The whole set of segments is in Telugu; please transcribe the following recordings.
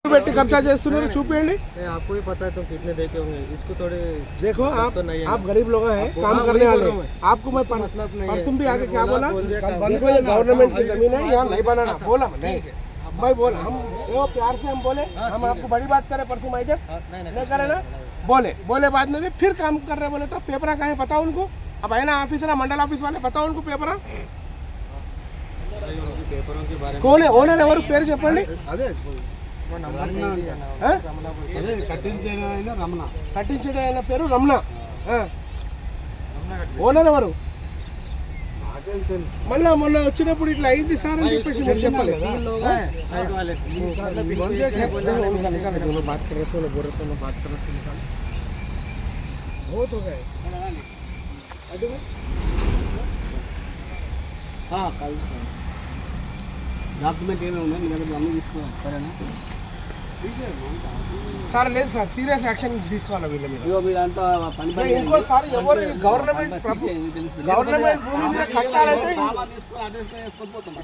बेटी कब्जा చేస్తున్నారు చూపియండి आपको ही पता है तुम कितने देखे होंगे इसको थोड़े देखो आप गरीब लोग हैं काम करने वाले आपको मैं परसों भी आके क्या बोला देखो ये गवर्नमेंट की जमीन है यहाँ नहीं बनाना बोला नहीं भाई बोल हम वो प्यार से हम बोले हम आपको बड़ी बात करें परसों भाई जब नहीं करे ना बोले बाद में भी फिर काम कर रहे बोले तो पेपर कहीं बताओ उनको अब है ना ऑफिसर मंडल ऑफिस वाले बताओ उनको पेपर कौन है ओनर ఎవరు పేరు చెప్పండి అదే కట్టించే పేరు రమణ ఓనర్ ఎవరు మళ్ళా మొన్న వచ్చినప్పుడు ఇట్లా అయింది సార్ అని చెప్పేసి చెప్పాలి డాక్యుమెంట్ ఏమేమి ఉన్నాయి మీ దగ్గర అన్నీ తీసుకోవాలి సరేనా సార్ లేదు సార్ సీరియస్ యాక్షన్ తీసుకోవాలి వీళ్ళ మీద ఇంకోసారి ఎవరు గవర్నమెంట్ భూమి మీద కట్టాలంటే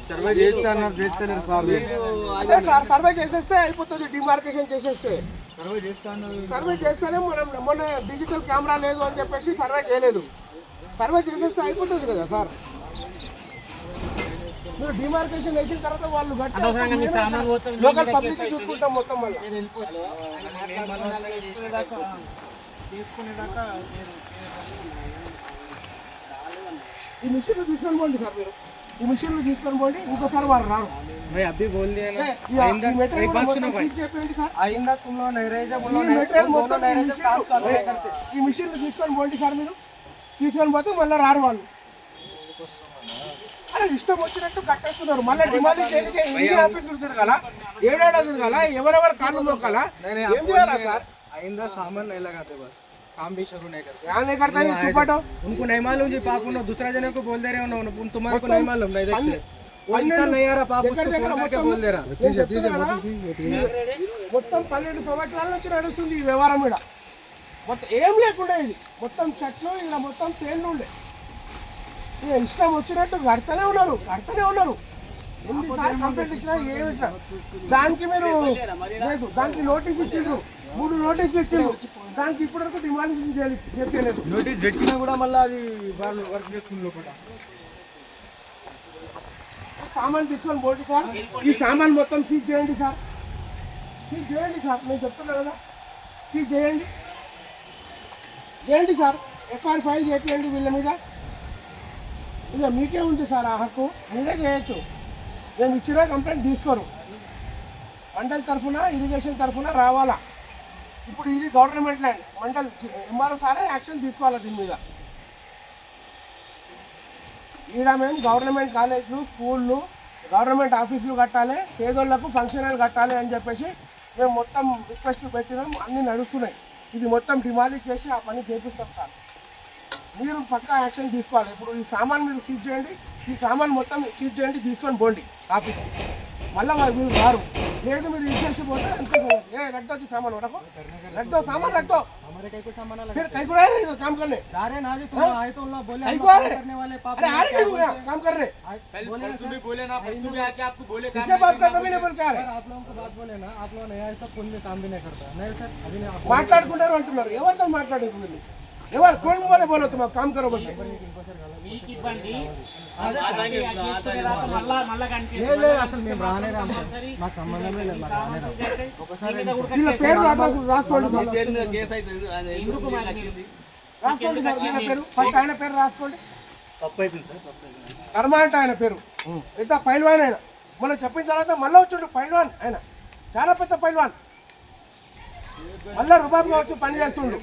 సర్వే చేస్తలేరు సార్ అదే సార్ సర్వే చేసేస్తే అయిపోతుంది డిమార్కేషన్ చేసేస్తే సర్వే చేస్తేనే మనం మొన్న డిజిటల్ కెమెరా లేదు అని చెప్పేసి సర్వే చేయలేదు సర్వే చేసేస్తే అయిపోతుంది కదా సార్ మీరు డిమార్కేషన్ వేసిన తర్వాత వాళ్ళు లోకల్ పబ్లిక్ చూసుకుంటాం మొత్తం మళ్ళీ ఈ మిషన్లు తీసుకొని పోండి సార్ మీరు ఈ మిషన్లు తీసుకొని పోండి ఇంకోసారి వారు రారు ఈ మిషన్లు తీసుకొని పోండి సార్ మీరు తీసుకొని పోతే మళ్ళీ రారు వాళ్ళు అరే ఇష్టం వచ్చినట్టు కట్టేస్తున్నారు మళ్ళీ డిమాలిష్ చేయడానికి ఎన్ని ఆఫీసులు తిరగాల ఏడాడా తిరగాల ఎవరెవరు కాళ్ళు నొక్కాలా ఏం చేయాలా సార్ आइंदा सामान नहीं लगाते बस काम भी शुरू नहीं करते क्या नहीं करता ये चुपाटो उनको नहीं मालूम जी पाप उन्होंने दूसरा जने को बोल दे रहे हो तुम्हारे को नहीं मालूम नहीं देखते वो इंसान नहीं आ रहा पाप उसको फोन करके बोल दे रहा మొత్తం 12 సంవత్సరాల నుంచి నడుస్తుంది ఈ వ్యవహారం ఇక్కడ మొత్తం ఏం లేకుండా ఇది మొత్తం చెట్లు ఇలా మొత్తం తేళ్ళు ఉండే ఇష్టం వచ్చినట్టు కడతానే ఉన్నారు ఎన్నిసార్లు కంప్లైంట్ ఇచ్చినా ఏమి ఇచ్చినా దానికి మీరు లేదు దానికి నోటీస్ ఇచ్చిండ్రు 3 నోటీసులు ఇచ్చిండ్రు దానికి ఇప్పటివరకు డిమాలిషన్ చెప్పలేదు నోటీస్ పెట్టినా కూడా మళ్ళీ అది వాళ్ళు వర్క్ చేసుకున్న లోపల సామాన్ తీసుకొని పోటీ సార్ ఈ సామాన్ మొత్తం సీజ్ చేయండి సార్ నేను చెప్తున్నా కదా సీజ్ చేయండి సార్ ఎఫ్ఐఆర్ ఫైల్ చేయండి వీళ్ళ మీద ఇక మీకే ఉంది సార్ ఆ హక్కు మీరే చేయొచ్చు మేము ఇచ్చినా కంప్లైంట్ తీసుకోరు మండల్ తరఫున ఇరిగేషన్ తరఫున రావాలా ఇప్పుడు ఇది గవర్నమెంట్ ల్యాండ్ మండల్ ఎంఆర్ఓ సారే యాక్షన్ తీసుకోవాలా దీని మీద ఈడ మేము గవర్నమెంట్ కాలేజీలు స్కూళ్ళు గవర్నమెంట్ ఆఫీసులు కట్టాలి పేదోళ్లకు ఫంక్షన్ హాల్ కట్టాలి అని చెప్పేసి మేము మొత్తం రిక్వెస్ట్లు పెట్టినాం అన్నీ నడుస్తున్నాయి ఇది మొత్తం డిమాలిష్ చేసి ఆ పని చేపిస్తాం సార్ మీరు పక్కా యాక్షన్ తీసుకోవాలి ఇప్పుడు ఈ సామాన్ మీరు సీజ్ చేయండి ఈ సామాన్ మొత్తం సీజ్ చేయండి తీసుకొని పోండి ఆఫీస్కి మళ్ళీ మీరు రారు లేదు మీరు ఇచ్చేసి పోతే ఎంత रख दो जी सामान रख दो सामान रख दो हमारे कई को सामान फिर कई को आए इधर काम करने सारे ना जी तुम आए तो अल्लाह बोले हम करने वाले पाप अरे आ रहे हैं काम कर रहे परसों भी बोले ना परसों भी आके आपको बोले किसके बाप का कभी नहीं बोल के आ रहे आप लोगों को बात बोले ना आप लोग नहीं आए तो कोई भी काम भी नहीं करता नहीं सर अभी नहीं మాట్లాడుకుంటారు అంటున్నారు ఎవరితో మాట్లాడుకుంటున్నారు ఎవరు కోన్ बोले बोलो तुम काम करो बट्टे మీకు ఇబ్బంది అసలు మేము రానే రాము మాకు సంబంధమే లేదు వీళ్ళ పేరు రాసుకోండి రాసుకోండి సార్ ఆయన పేరు ఫస్ట్ ఆయన పేరు రాసుకోండి తప్పు అయిపోయింది సార్ కర్మ అంటే ఆయన పేరు ఇంత పైల్వాన్ ఆయన మనం చెప్పిన తర్వాత మళ్ళీ వచ్చాడు పైల్వాన్ ఆయన చాలా పెద్ద పైల్వాన్ మళ్ళీ రుబాబుగా వచ్చి పని చేస్తుండు